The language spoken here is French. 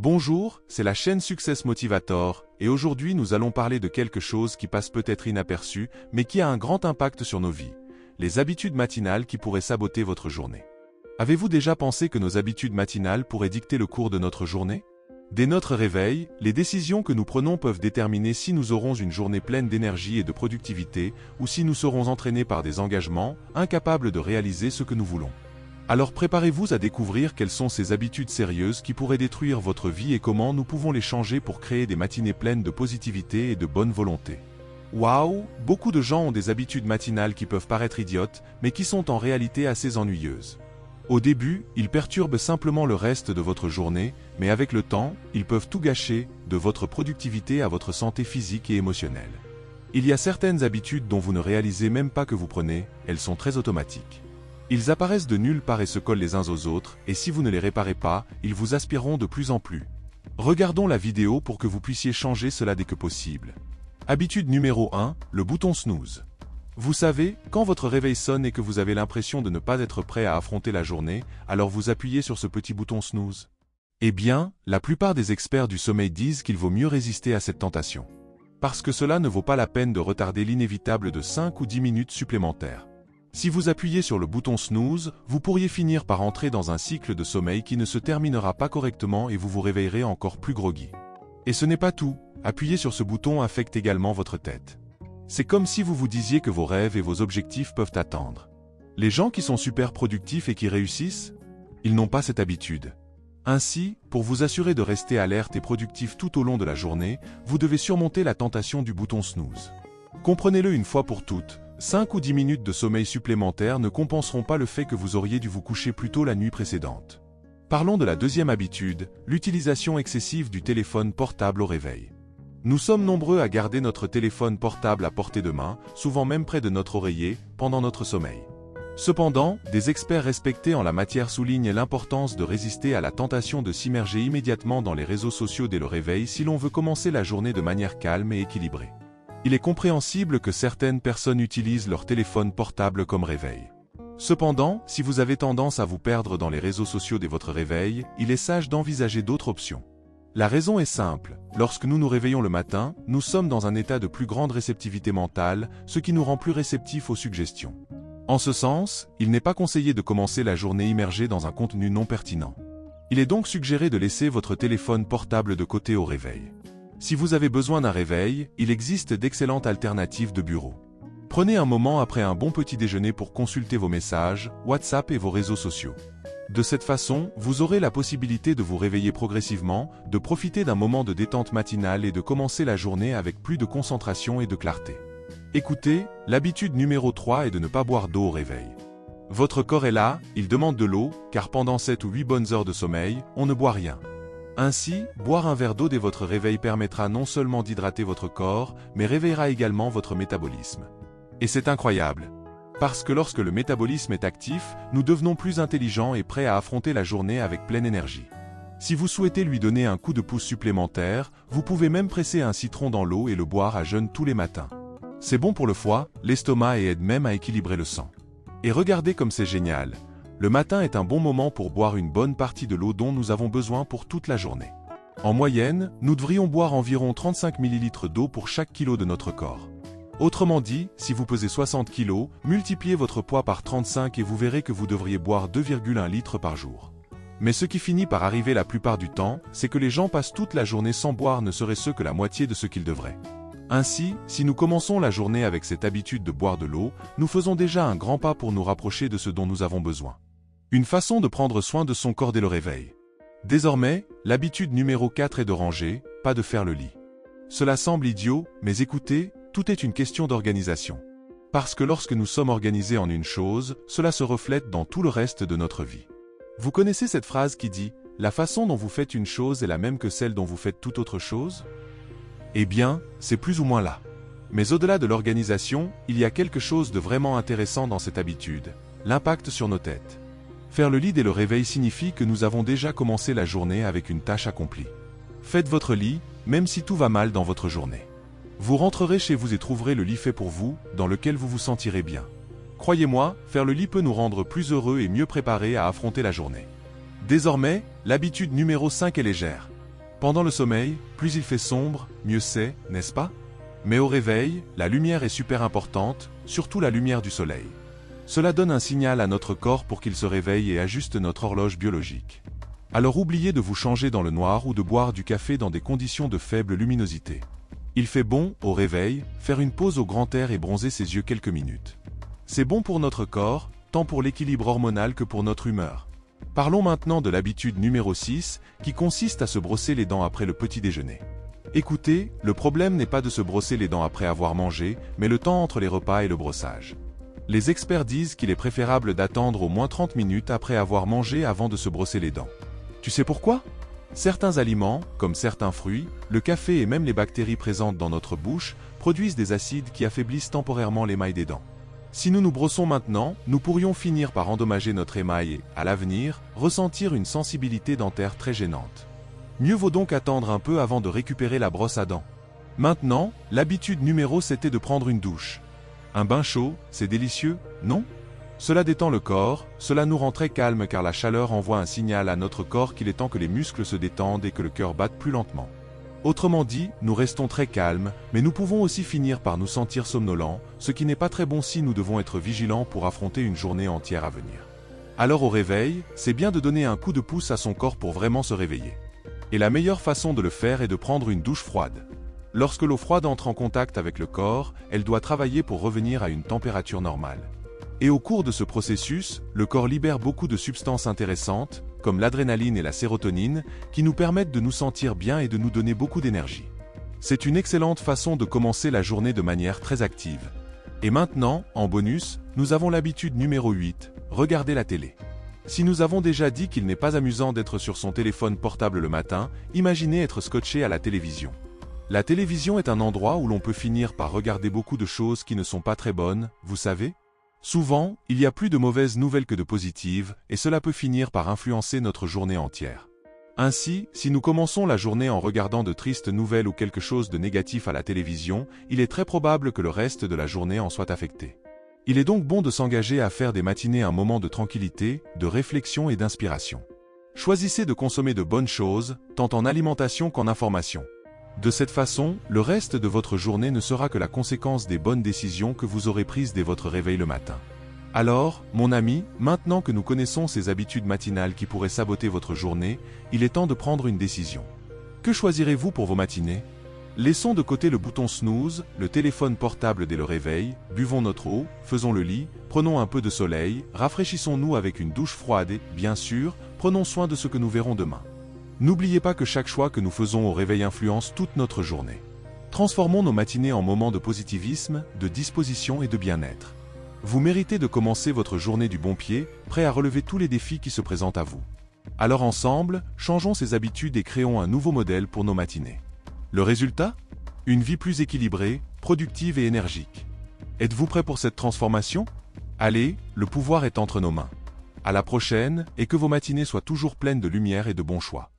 Bonjour, c'est la chaîne Success Motivator, et aujourd'hui nous allons parler de quelque chose qui passe peut-être inaperçu, mais qui a un grand impact sur nos vies. Les habitudes matinales qui pourraient saboter votre journée. Avez-vous déjà pensé que nos habitudes matinales pourraient dicter le cours de notre journée? Dès notre réveil, les décisions que nous prenons peuvent déterminer si nous aurons une journée pleine d'énergie et de productivité, ou si nous serons entraînés par des engagements, incapables de réaliser ce que nous voulons. Alors préparez-vous à découvrir quelles sont ces habitudes sérieuses qui pourraient détruire votre vie et comment nous pouvons les changer pour créer des matinées pleines de positivité et de bonne volonté. Waouh, beaucoup de gens ont des habitudes matinales qui peuvent paraître idiotes, mais qui sont en réalité assez ennuyeuses. Au début, ils perturbent simplement le reste de votre journée, mais avec le temps, ils peuvent tout gâcher, de votre productivité à votre santé physique et émotionnelle. Il y a certaines habitudes dont vous ne réalisez même pas que vous prenez, elles sont très automatiques. Ils apparaissent de nulle part et se collent les uns aux autres, et si vous ne les réparez pas, ils vous aspireront de plus en plus. Regardons la vidéo pour que vous puissiez changer cela dès que possible. Habitude numéro 1, le bouton snooze. Vous savez, quand votre réveil sonne et que vous avez l'impression de ne pas être prêt à affronter la journée, alors vous appuyez sur ce petit bouton snooze. Eh bien, la plupart des experts du sommeil disent qu'il vaut mieux résister à cette tentation. Parce que cela ne vaut pas la peine de retarder l'inévitable de 5 ou 10 minutes supplémentaires. Si vous appuyez sur le bouton snooze, vous pourriez finir par entrer dans un cycle de sommeil qui ne se terminera pas correctement et vous vous réveillerez encore plus groggy. Et ce n'est pas tout, appuyer sur ce bouton affecte également votre tête. C'est comme si vous vous disiez que vos rêves et vos objectifs peuvent attendre. Les gens qui sont super productifs et qui réussissent, ils n'ont pas cette habitude. Ainsi, pour vous assurer de rester alerte et productif tout au long de la journée, vous devez surmonter la tentation du bouton snooze. Comprenez-le une fois pour toutes. 5 ou 10 minutes de sommeil supplémentaires ne compenseront pas le fait que vous auriez dû vous coucher plus tôt la nuit précédente. Parlons de la deuxième habitude, l'utilisation excessive du téléphone portable au réveil. Nous sommes nombreux à garder notre téléphone portable à portée de main, souvent même près de notre oreiller, pendant notre sommeil. Cependant, des experts respectés en la matière soulignent l'importance de résister à la tentation de s'immerger immédiatement dans les réseaux sociaux dès le réveil si l'on veut commencer la journée de manière calme et équilibrée. Il est compréhensible que certaines personnes utilisent leur téléphone portable comme réveil. Cependant, si vous avez tendance à vous perdre dans les réseaux sociaux dès votre réveil, il est sage d'envisager d'autres options. La raison est simple, lorsque nous nous réveillons le matin, nous sommes dans un état de plus grande réceptivité mentale, ce qui nous rend plus réceptifs aux suggestions. En ce sens, il n'est pas conseillé de commencer la journée immergé dans un contenu non pertinent. Il est donc suggéré de laisser votre téléphone portable de côté au réveil. Si vous avez besoin d'un réveil, il existe d'excellentes alternatives de bureau. Prenez un moment après un bon petit déjeuner pour consulter vos messages, WhatsApp et vos réseaux sociaux. De cette façon, vous aurez la possibilité de vous réveiller progressivement, de profiter d'un moment de détente matinale et de commencer la journée avec plus de concentration et de clarté. Écoutez, l'habitude numéro 3 est de ne pas boire d'eau au réveil. Votre corps est là, il demande de l'eau, car pendant 7 ou 8 bonnes heures de sommeil, on ne boit rien. Ainsi, boire un verre d'eau dès votre réveil permettra non seulement d'hydrater votre corps, mais réveillera également votre métabolisme. Et c'est incroyable. Parce que lorsque le métabolisme est actif, nous devenons plus intelligents et prêts à affronter la journée avec pleine énergie. Si vous souhaitez lui donner un coup de pouce supplémentaire, vous pouvez même presser un citron dans l'eau et le boire à jeun tous les matins. C'est bon pour le foie, l'estomac et aide même à équilibrer le sang. Et regardez comme c'est génial. Le matin est un bon moment pour boire une bonne partie de l'eau dont nous avons besoin pour toute la journée. En moyenne, nous devrions boire environ 35 ml d'eau pour chaque kilo de notre corps. Autrement dit, si vous pesez 60 kg, multipliez votre poids par 35 et vous verrez que vous devriez boire 2,1 litres par jour. Mais ce qui finit par arriver la plupart du temps, c'est que les gens passent toute la journée sans boire ne serait-ce que la moitié de ce qu'ils devraient. Ainsi, si nous commençons la journée avec cette habitude de boire de l'eau, nous faisons déjà un grand pas pour nous rapprocher de ce dont nous avons besoin. Une façon de prendre soin de son corps dès le réveil. Désormais, l'habitude numéro 4 est de ranger, pas de faire le lit. Cela semble idiot, mais écoutez, tout est une question d'organisation. Parce que lorsque nous sommes organisés en une chose, cela se reflète dans tout le reste de notre vie. Vous connaissez cette phrase qui dit « La façon dont vous faites une chose est la même que celle dont vous faites toute autre chose ?» Eh bien, c'est plus ou moins là. Mais au-delà de l'organisation, il y a quelque chose de vraiment intéressant dans cette habitude, l'impact sur nos têtes. Faire le lit dès le réveil signifie que nous avons déjà commencé la journée avec une tâche accomplie. Faites votre lit, même si tout va mal dans votre journée. Vous rentrerez chez vous et trouverez le lit fait pour vous, dans lequel vous vous sentirez bien. Croyez-moi, faire le lit peut nous rendre plus heureux et mieux préparés à affronter la journée. Désormais, l'habitude numéro 5 est légère. Pendant le sommeil, plus il fait sombre, mieux c'est, n'est-ce pas? Mais au réveil, la lumière est super importante, surtout la lumière du soleil. Cela donne un signal à notre corps pour qu'il se réveille et ajuste notre horloge biologique. Alors oubliez de vous changer dans le noir ou de boire du café dans des conditions de faible luminosité. Il fait bon, au réveil, faire une pause au grand air et bronzer ses yeux quelques minutes. C'est bon pour notre corps, tant pour l'équilibre hormonal que pour notre humeur. Parlons maintenant de l'habitude numéro 6, qui consiste à se brosser les dents après le petit déjeuner. Écoutez, le problème n'est pas de se brosser les dents après avoir mangé, mais le temps entre les repas et le brossage. Les experts disent qu'il est préférable d'attendre au moins 30 minutes après avoir mangé avant de se brosser les dents. Tu sais pourquoi? Certains aliments, comme certains fruits, le café et même les bactéries présentes dans notre bouche, produisent des acides qui affaiblissent temporairement l'émail des dents. Si nous nous brossons maintenant, nous pourrions finir par endommager notre émail et, à l'avenir, ressentir une sensibilité dentaire très gênante. Mieux vaut donc attendre un peu avant de récupérer la brosse à dents. Maintenant, l'habitude numéro 7 était de prendre une douche. Un bain chaud, c'est délicieux, non? Cela détend le corps, cela nous rend très calmes car la chaleur envoie un signal à notre corps qu'il est temps que les muscles se détendent et que le cœur batte plus lentement. Autrement dit, nous restons très calmes, mais nous pouvons aussi finir par nous sentir somnolents, ce qui n'est pas très bon si nous devons être vigilants pour affronter une journée entière à venir. Alors au réveil, c'est bien de donner un coup de pouce à son corps pour vraiment se réveiller. Et la meilleure façon de le faire est de prendre une douche froide. Lorsque l'eau froide entre en contact avec le corps, elle doit travailler pour revenir à une température normale. Et au cours de ce processus, le corps libère beaucoup de substances intéressantes, comme l'adrénaline et la sérotonine, qui nous permettent de nous sentir bien et de nous donner beaucoup d'énergie. C'est une excellente façon de commencer la journée de manière très active. Et maintenant, en bonus, nous avons l'habitude numéro 8, regarder la télé. Si nous avons déjà dit qu'il n'est pas amusant d'être sur son téléphone portable le matin, imaginez être scotché à la télévision. La télévision est un endroit où l'on peut finir par regarder beaucoup de choses qui ne sont pas très bonnes, vous savez? Souvent, il y a plus de mauvaises nouvelles que de positives, et cela peut finir par influencer notre journée entière. Ainsi, si nous commençons la journée en regardant de tristes nouvelles ou quelque chose de négatif à la télévision, il est très probable que le reste de la journée en soit affecté. Il est donc bon de s'engager à faire des matinées un moment de tranquillité, de réflexion et d'inspiration. Choisissez de consommer de bonnes choses, tant en alimentation qu'en information. De cette façon, le reste de votre journée ne sera que la conséquence des bonnes décisions que vous aurez prises dès votre réveil le matin. Alors, mon ami, maintenant que nous connaissons ces habitudes matinales qui pourraient saboter votre journée, il est temps de prendre une décision. Que choisirez-vous pour vos matinées? Laissons de côté le bouton snooze, le téléphone portable dès le réveil, buvons notre eau, faisons le lit, prenons un peu de soleil, rafraîchissons-nous avec une douche froide et, bien sûr, prenons soin de ce que nous verrons demain. N'oubliez pas que chaque choix que nous faisons au réveil influence toute notre journée. Transformons nos matinées en moments de positivisme, de disposition et de bien-être. Vous méritez de commencer votre journée du bon pied, prêt à relever tous les défis qui se présentent à vous. Alors ensemble, changeons ces habitudes et créons un nouveau modèle pour nos matinées. Le résultat? Une vie plus équilibrée, productive et énergique. Êtes-vous prêt pour cette transformation? Allez, le pouvoir est entre nos mains. À la prochaine, et que vos matinées soient toujours pleines de lumière et de bons choix.